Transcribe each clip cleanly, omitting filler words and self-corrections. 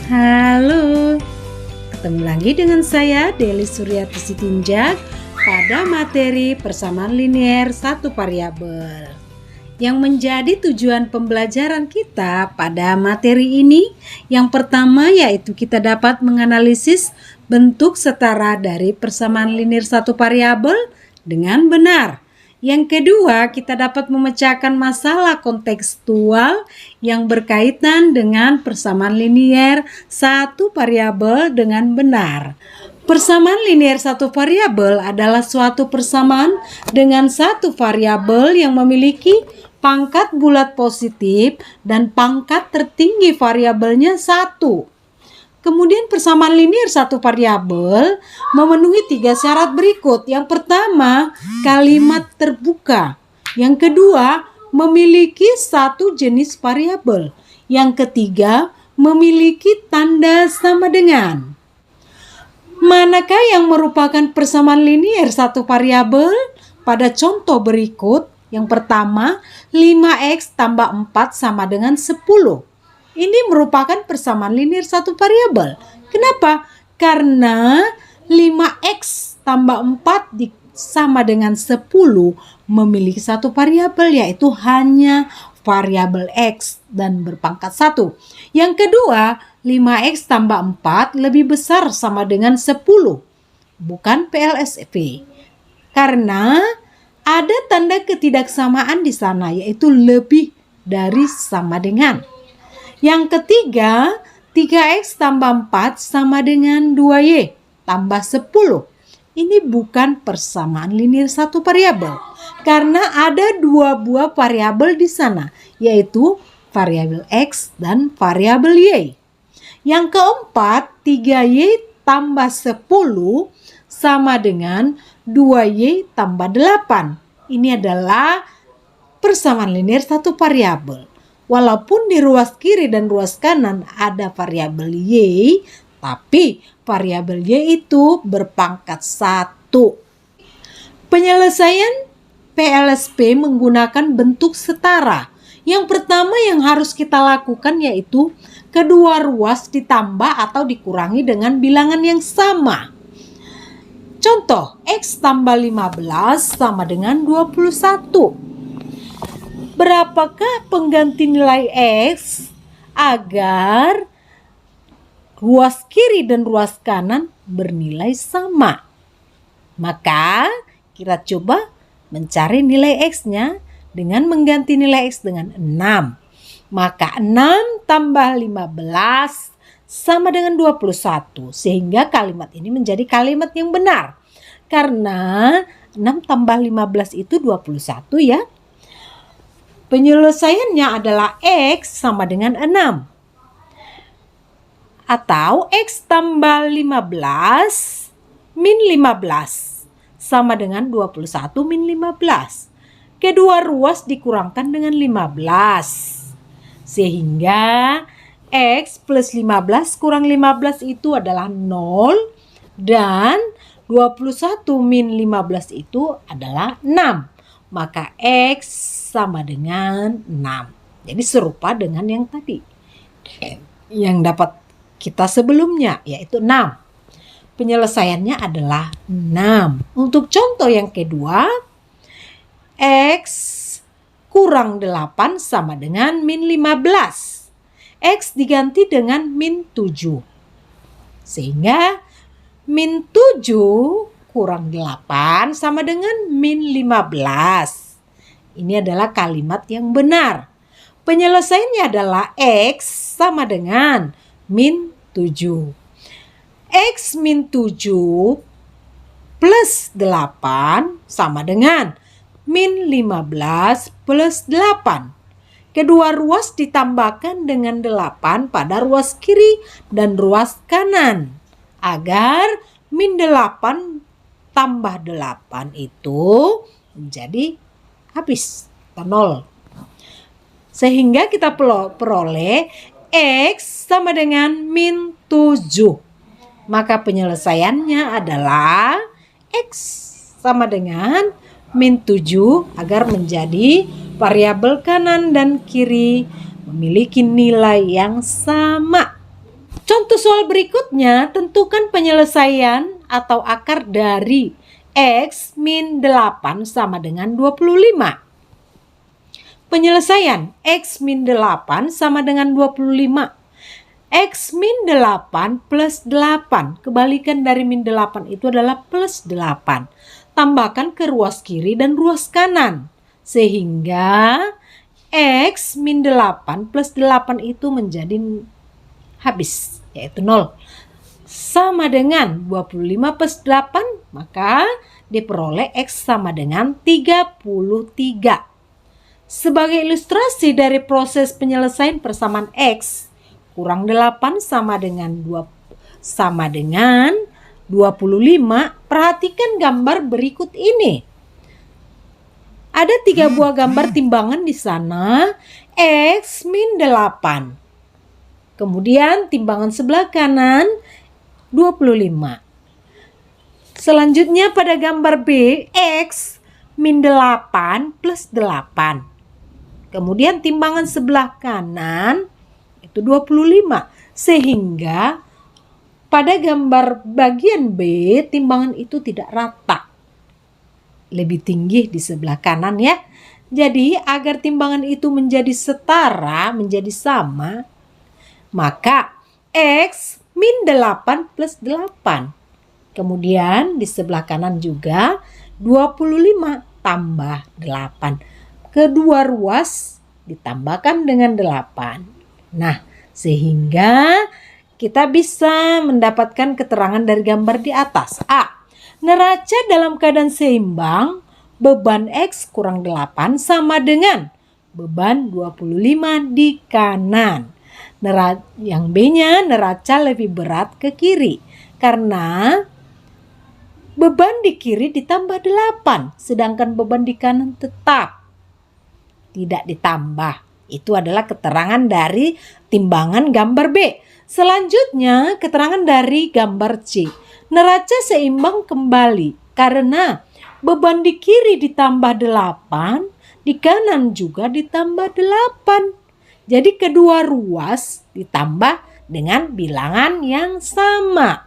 Halo, ketemu lagi dengan saya Deli Suryati Sitinjak pada materi persamaan linier satu variabel. Yang menjadi tujuan pembelajaran kita pada materi ini, yang pertama yaitu kita dapat menganalisis bentuk setara dari persamaan linier satu variabel dengan benar. Yang kedua, kita dapat memecahkan masalah kontekstual yang berkaitan dengan persamaan linier satu variabel dengan benar. Persamaan linier satu variabel adalah suatu persamaan dengan satu variabel yang memiliki pangkat bulat positif dan pangkat tertinggi variabelnya 1. Kemudian persamaan linier satu variabel memenuhi 3 syarat berikut. Yang pertama, kalimat terbuka. Yang kedua, memiliki satu jenis variabel. Yang ketiga, memiliki tanda sama dengan. Manakah yang merupakan persamaan linier satu variabel? Pada contoh berikut, yang pertama, 5x tambah 4 sama dengan 10. Ini merupakan persamaan linier satu variabel. Kenapa? Karena 5x tambah 4 sama dengan 10 memiliki satu variabel, yaitu hanya variabel x dan berpangkat 1. Yang kedua, 5x tambah 4 lebih besar sama dengan 10. Bukan PLSV. Karena ada tanda ketidaksamaan di sana, yaitu lebih dari sama dengan. Yang ketiga, 3x tambah 4 sama dengan 2y tambah 10. Ini bukan persamaan linier satu variabel, karena ada 2 buah variabel di sana, yaitu variabel x dan variabel y. Yang keempat, 3y tambah 10 sama dengan 2y tambah 8. Ini adalah persamaan linier satu variabel. Walaupun di ruas kiri dan ruas kanan ada variabel y, tapi variabel y itu berpangkat 1. Penyelesaian PLSP menggunakan bentuk setara. Yang pertama yang harus kita lakukan yaitu kedua ruas ditambah atau dikurangi dengan bilangan yang sama. Contoh, x tambah 15 sama dengan 21. Berapakah pengganti nilai x agar ruas kiri dan ruas kanan bernilai sama? Maka kita coba mencari nilai x-nya dengan mengganti nilai x dengan 6. Maka 6 tambah 15 sama dengan 21. Sehingga kalimat ini menjadi kalimat yang benar. Karena 6 tambah 15 itu 21 ya. Penyelesaiannya adalah x sama dengan 6. Atau x tambah 15 min 15 sama dengan 21 min 15. Kedua ruas dikurangkan dengan 15. Sehingga x plus 15 kurang 15 itu adalah 0. Dan 21 min 15 itu adalah 6. Maka x sama dengan 6. Jadi serupa dengan yang tadi. Yang dapat kita sebelumnya yaitu 6. Penyelesaiannya adalah 6. Untuk contoh yang kedua, x kurang 8 sama dengan min 15. X diganti dengan min 7. Sehingga min 7 kurang 8 sama dengan min 15. Ini adalah kalimat yang benar. Penyelesaiannya adalah x sama dengan min 7. X min 7 plus 8 sama dengan min 15 plus 8. Kedua ruas ditambahkan dengan 8 pada ruas kiri dan ruas kanan. Agar min 8 tambah 8 itu menjadi habis, 0. Sehingga kita peroleh x sama dengan min 7. Maka penyelesaiannya adalah x sama dengan min 7 agar menjadi variabel kanan dan kiri memiliki nilai yang sama. Contoh soal berikutnya, tentukan penyelesaian atau akar dari X min 8 sama dengan 25. Penyelesaian X min 8 sama dengan 25. X min 8 plus 8. Kebalikan dari min 8 itu adalah plus 8. Tambahkan ke ruas kiri dan ruas kanan. Sehingga X min 8 plus 8 itu menjadi habis, yaitu 0. Sama dengan 25 plus 8, maka diperoleh X sama dengan 33. Sebagai ilustrasi dari proses penyelesaian persamaan X kurang 8 sama dengan 25, perhatikan gambar berikut ini. Ada 3 buah gambar timbangan di sana, X min 8. Kemudian timbangan sebelah kanan 25. Selanjutnya pada gambar B, X min 8 plus 8. Kemudian timbangan sebelah kanan itu 25. Sehingga pada gambar bagian B, timbangan itu tidak rata. Lebih tinggi di sebelah kanan ya. Jadi agar timbangan itu menjadi setara, menjadi sama, maka X min 8 plus 8. Kemudian di sebelah kanan juga 25 tambah 8. Kedua ruas ditambahkan dengan 8. Nah, sehingga kita bisa mendapatkan keterangan dari gambar di atas. A. Neraca dalam keadaan seimbang, beban X kurang 8 sama dengan beban 25 di kanan. Yang B-nya neraca lebih berat ke kiri karena beban di kiri ditambah 8, sedangkan beban di kanan tetap tidak ditambah. Itu adalah keterangan dari timbangan gambar B. Selanjutnya keterangan dari gambar C. Neraca seimbang kembali karena beban di kiri ditambah 8, di kanan juga ditambah 8. Jadi kedua ruas ditambah dengan bilangan yang sama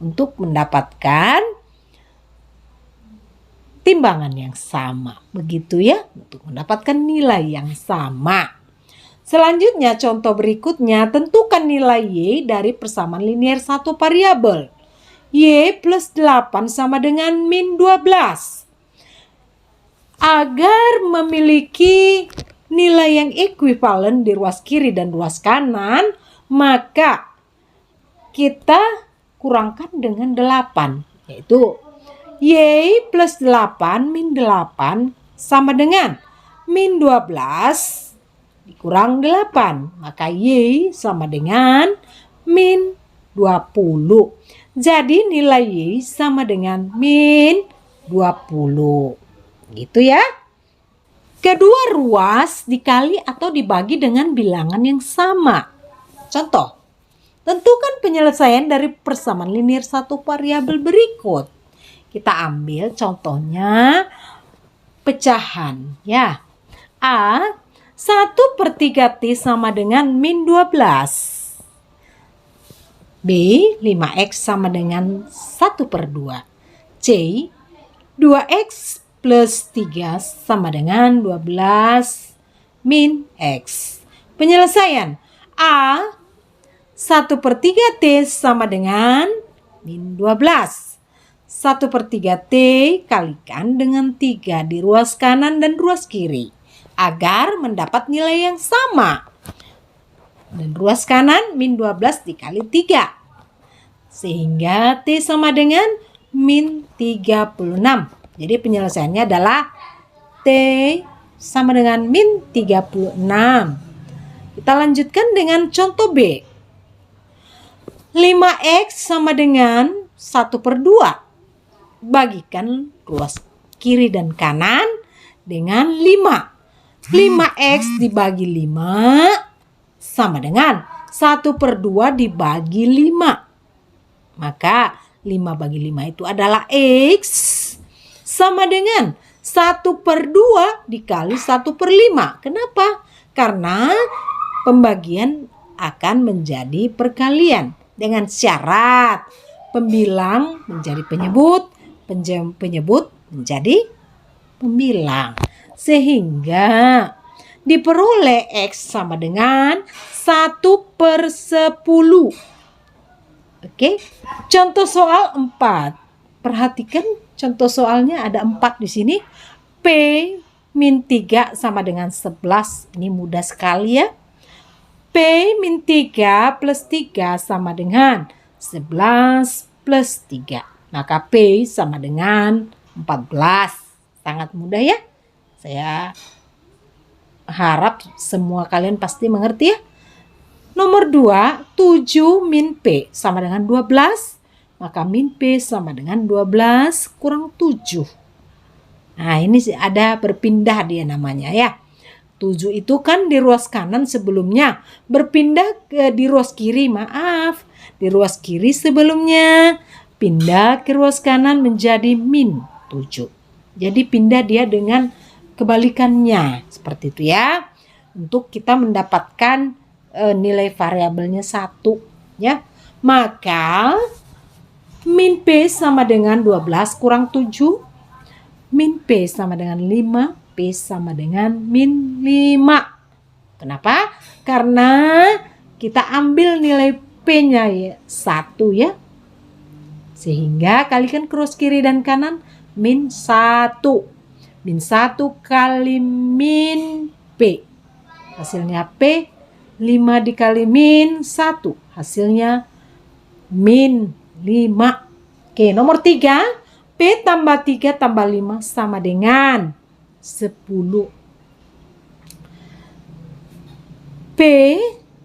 untuk mendapatkan timbangan yang sama. Begitu ya, untuk mendapatkan nilai yang sama. Selanjutnya contoh berikutnya, tentukan nilai Y dari persamaan linier satu variabel. Y plus 8 sama dengan min 12. Agar memiliki nilai yang ekuivalen di ruas kiri dan ruas kanan, maka kita kurangkan dengan 8, yaitu Y plus 8 min 8 sama dengan min 12 dikurang 8, maka Y sama dengan min 20. Jadi nilai Y sama dengan min 20. Gitu ya. Kedua ruas dikali atau dibagi dengan bilangan yang sama. Contoh, tentukan penyelesaian dari persamaan linier satu variabel berikut. Kita ambil contohnya pecahan ya. A, 1/3 T sama dengan min 12. B, 5X sama dengan 1/2. C, 2X plus 3 sama dengan 12 min X. Penyelesaian A, 1/3 T sama dengan min 12. 1/3 T kalikan dengan 3 di ruas kanan dan ruas kiri agar mendapat nilai yang sama. Dan ruas kanan min 12 dikali 3. Sehingga T sama dengan min 36. Jadi penyelesaiannya adalah T sama dengan min 36. Kita lanjutkan dengan contoh B. 5X sama dengan 1/2. Bagikan ruas kiri dan kanan dengan 5. 5X dibagi 5 sama dengan 1/2 dibagi 5. Maka 5 bagi 5 itu adalah X sama dengan 1/2 dikali 1/5. Kenapa? Karena pembagian akan menjadi perkalian dengan syarat pembilang menjadi penyebut, penyebut menjadi pembilang. Sehingga diperoleh X sama dengan 1/10. Oke, contoh soal 4. Perhatikan contoh soalnya ada 4 di sini. P min 3 sama dengan 11. Ini mudah sekali ya. P min 3 plus 3 sama dengan 11 plus 3. Maka P sama dengan 14. Sangat mudah ya. Saya harap semua kalian pasti mengerti ya. Nomor 2, 7 min P sama dengan 12. Maka min P sama dengan 12 kurang 7. Nah, ini ada berpindah dia namanya ya. 7 itu kan di ruas kanan sebelumnya. Berpindah di ruas kiri, maaf. Di ruas kiri sebelumnya. Pindah ke ruas kanan menjadi min 7. Jadi pindah dia dengan kebalikannya. Seperti itu ya. Untuk kita mendapatkan nilai variabelnya 1. Ya. Maka min P sama dengan 12 kurang 7. Min P sama dengan 5. P sama dengan min 5. Kenapa? Karena kita ambil nilai P-nya ya 1 ya. Sehingga kalikan cross kiri dan kanan min 1. Min 1 kali min P. Hasilnya P. 5 dikali min 1. Hasilnya min 5. Oke, nomor 3. P tambah 3 tambah 5 sama dengan 10. P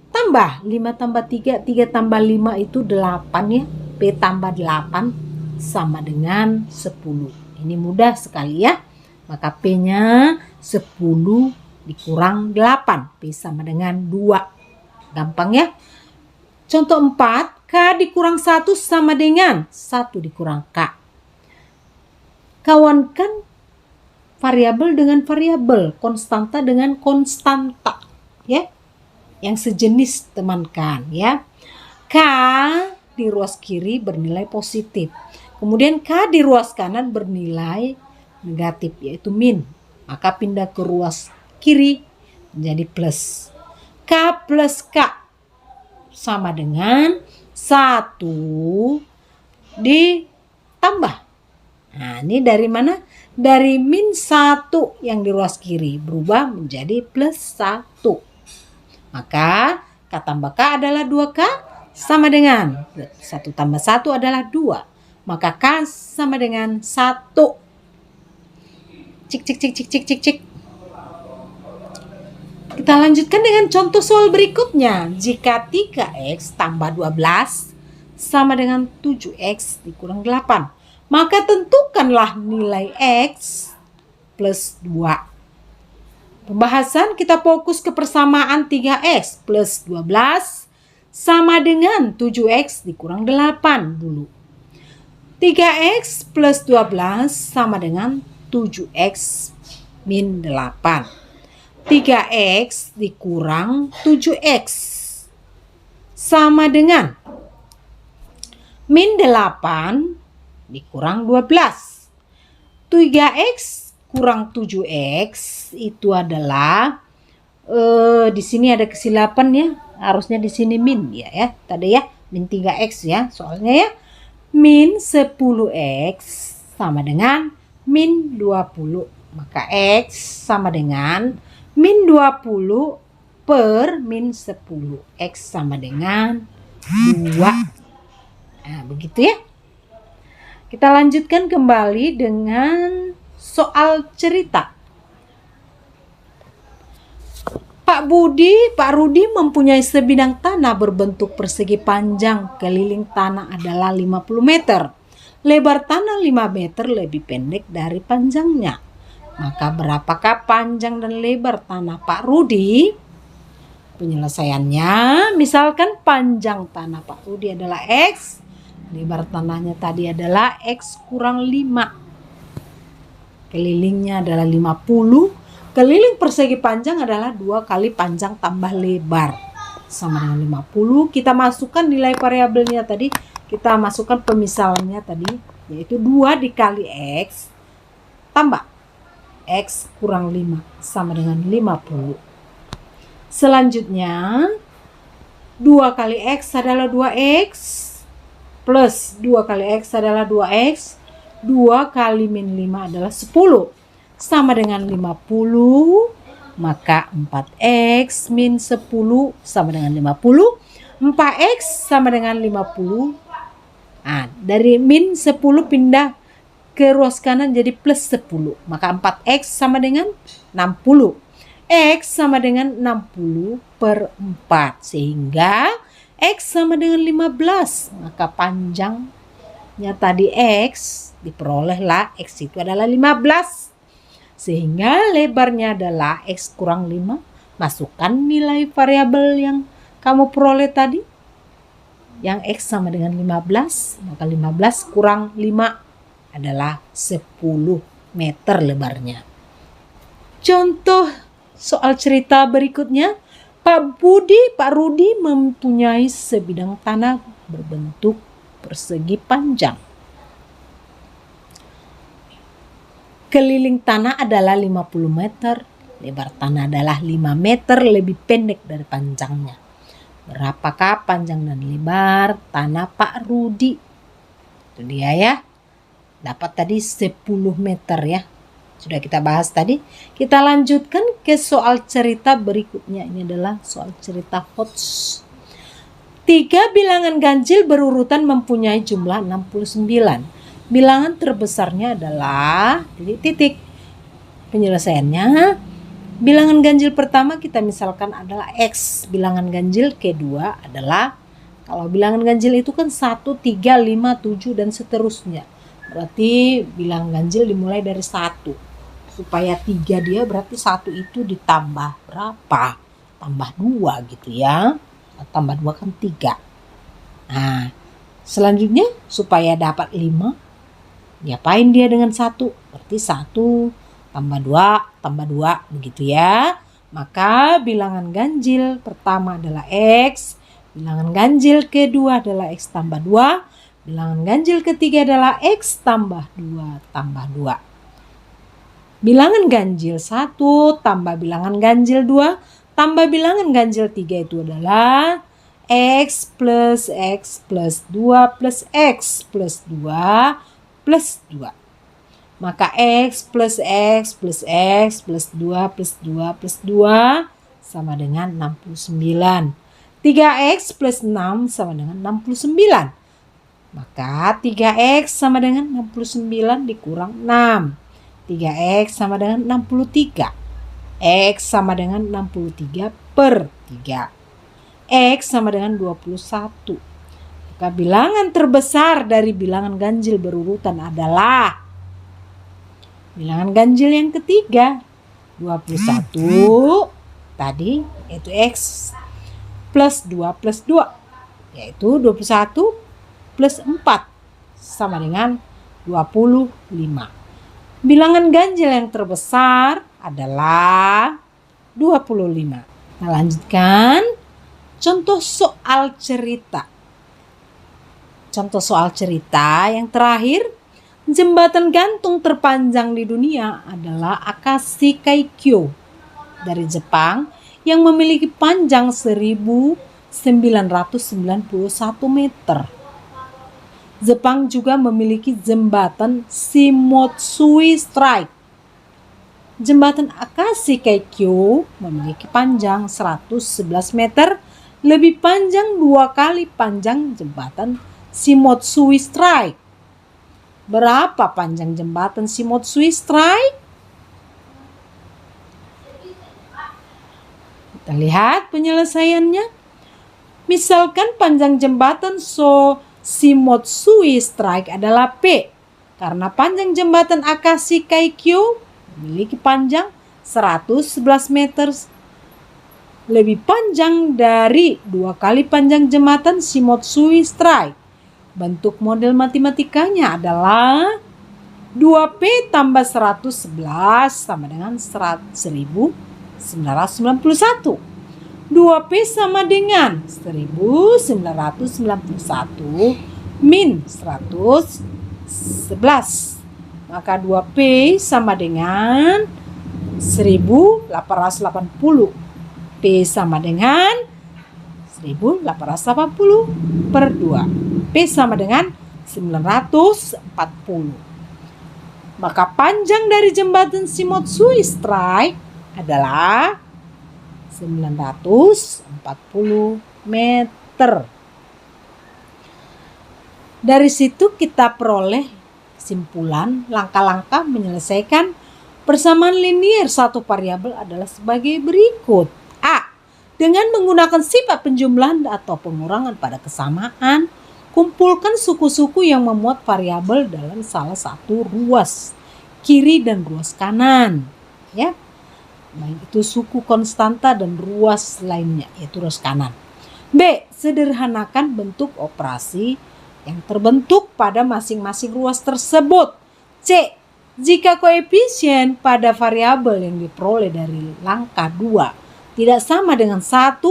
tambah 5 tambah 3, 3 tambah 5 itu 8 ya. P tambah 8 sama dengan 10. Ini mudah sekali ya. Maka P-nya 10 dikurang 8. P sama dengan 2. Gampang ya. Contoh 4. K dikurang 1 sama dengan 1 dikurang K. Kawankan variabel dengan variabel, konstanta dengan konstanta, ya, yang sejenis temankan, ya. K di ruas kiri bernilai positif, kemudian K di ruas kanan bernilai negatif, yaitu min. Maka pindah ke ruas kiri menjadi plus. K plus K sama dengan 1 ditambah. Nah, ini dari mana? Dari min 1 yang di ruas kiri berubah menjadi plus 1. Maka K tambah K adalah 2K sama dengan 1 tambah 1 adalah 2. Maka K sama dengan 1. Cik cik cik cik cik cik cik. Kita lanjutkan dengan contoh soal berikutnya. Jika 3X tambah 12 sama dengan 7X dikurang 8. Maka tentukanlah nilai X plus 2. Pembahasan kita fokus ke persamaan 3X plus 12 sama dengan 7X dikurang 8 dulu. 3X plus 12 sama dengan 7X min 8. 3X dikurang 7X sama dengan min 8 dikurang 12. 3X kurang 7X itu adalah di sini ada kesilapan ya. Harusnya di sini min ya. Tadi ya, min 3X ya soalnya ya. Min 10X sama dengan min 20. Maka X sama dengan min 20 per min 10. X sama dengan 2. Nah, begitu ya. Kita lanjutkan kembali dengan soal cerita. Pak Rudi mempunyai sebidang tanah berbentuk persegi panjang, keliling tanah adalah 50 meter. Lebar tanah 5 meter lebih pendek dari panjangnya. Maka berapakah panjang dan lebar tanah Pak Rudi? Penyelesaiannya, misalkan panjang tanah Pak Rudi adalah X. Lebar tanahnya tadi adalah X kurang 5. Kelilingnya adalah 50. Keliling persegi panjang adalah 2 kali panjang tambah lebar. sama dengan 50. Kita masukkan nilai variabelnya tadi. Kita masukkan pemisalannya tadi, yaitu 2 dikali X tambah X kurang 5 sama dengan 50. Selanjutnya 2 kali X adalah 2X plus 2 kali X adalah 2X. 2 kali min 5 adalah 10 sama dengan 50. Maka 4X min 10 sama dengan 50. 4X sama dengan 50. Nah, dari min 10 pindah ke ruas kanan jadi plus 10. Maka 4X sama dengan 60. X sama dengan 60 per 4. Sehingga X sama dengan 15. Maka panjangnya tadi X, diperolehlah X itu adalah 15. Sehingga lebarnya adalah X kurang 5. Masukkan nilai variabel yang kamu peroleh tadi. Yang X sama dengan 15. Maka 15 kurang 5 adalah 10 meter lebarnya. Contoh soal cerita berikutnya. Pak Rudi mempunyai sebidang tanah berbentuk persegi panjang. Keliling tanah adalah 50 meter. Lebar tanah adalah 5 meter lebih pendek dari panjangnya. Berapakah panjang dan lebar tanah Pak Rudi? Itu dia ya. Dapat tadi 10 meter ya. Sudah kita bahas tadi. Kita lanjutkan ke soal cerita berikutnya. Ini adalah soal cerita HOTS. 3 bilangan ganjil berurutan mempunyai jumlah 69. Bilangan terbesarnya adalah titik-titik. Penyelesaiannya, bilangan ganjil pertama kita misalkan adalah X. Bilangan ganjil kedua adalah, kalau bilangan ganjil itu kan 1, 3, 5, 7 dan seterusnya. Berarti bilangan ganjil dimulai dari 1. Supaya 3 dia berarti 1 itu ditambah berapa? Tambah 2 gitu ya. Tambah 2 kan 3. Nah, selanjutnya supaya dapat 5, diapain dia dengan 1? Berarti 1 tambah 2 tambah 2 begitu ya. Maka bilangan ganjil pertama adalah X. Bilangan ganjil kedua adalah X tambah 2. Bilangan ganjil ketiga adalah X tambah 2 tambah 2. Bilangan ganjil 1 tambah bilangan ganjil 2 tambah bilangan ganjil 3 itu adalah X plus 2 plus X plus 2 plus 2. Maka X plus X plus X plus 2 plus 2 plus 2 sama dengan 69. 3X plus 6 sama dengan 69. Maka 3X sama dengan 69 dikurang 6. 3X sama dengan 63. X sama dengan 63 per 3. X sama dengan 21. Maka bilangan terbesar dari bilangan ganjil berurutan adalah bilangan ganjil yang ketiga. 21 tadi yaitu X plus 2 plus 2 yaitu 21 plus 4 sama dengan 25. Bilangan ganjil yang terbesar adalah 25. Nah, lanjutkan contoh soal cerita. Contoh soal cerita yang terakhir, jembatan gantung terpanjang di dunia adalah Akashi Kaikyo dari Jepang yang memiliki panjang 1991 meter. Jepang juga memiliki jembatan Shimotsui Strike. Jembatan Akashi Kaikyo memiliki panjang 111 meter, lebih panjang 2 kali panjang jembatan Shimotsui Strike. Berapa panjang jembatan Shimotsui Strike? Kita lihat penyelesaiannya. Misalkan panjang jembatan Shimotsui Strike adalah P. Karena panjang jembatan Akashi Kaikyo memiliki panjang 111 meter, lebih panjang dari 2 kali panjang jembatan Shimotsui Strike. Bentuk model matematikanya adalah 2P tambah 111 sama dengan 1991. 2P sama dengan 1991 min 111. Maka 2P sama dengan 1880. P sama dengan 1880 per 2. P sama dengan 940. Maka panjang dari jembatan Shimotsu Strike adalah 940 meter. Dari situ kita peroleh kesimpulan langkah-langkah menyelesaikan persamaan linier satu variabel adalah sebagai berikut. A. Dengan menggunakan sifat penjumlahan atau pengurangan pada kesamaan, kumpulkan suku-suku yang memuat variabel dalam salah satu ruas kiri dan ruas kanan. Ya, baik itu suku konstanta dan ruas lainnya, yaitu ruas kanan. B. Sederhanakan bentuk operasi yang terbentuk pada masing-masing ruas tersebut. C. Jika koefisien pada variabel yang diperoleh dari langkah 2 tidak sama dengan 1,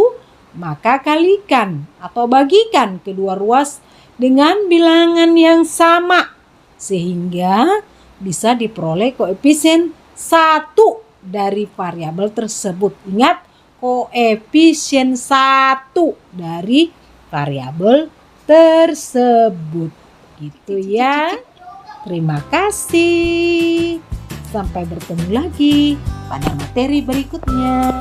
maka kalikan atau bagikan kedua ruas dengan bilangan yang sama sehingga bisa diperoleh koefisien 1 dari variabel tersebut. Ingat, koefisien 1 dari variabel tersebut. Gitu ya. Terima kasih. Sampai bertemu lagi pada materi berikutnya.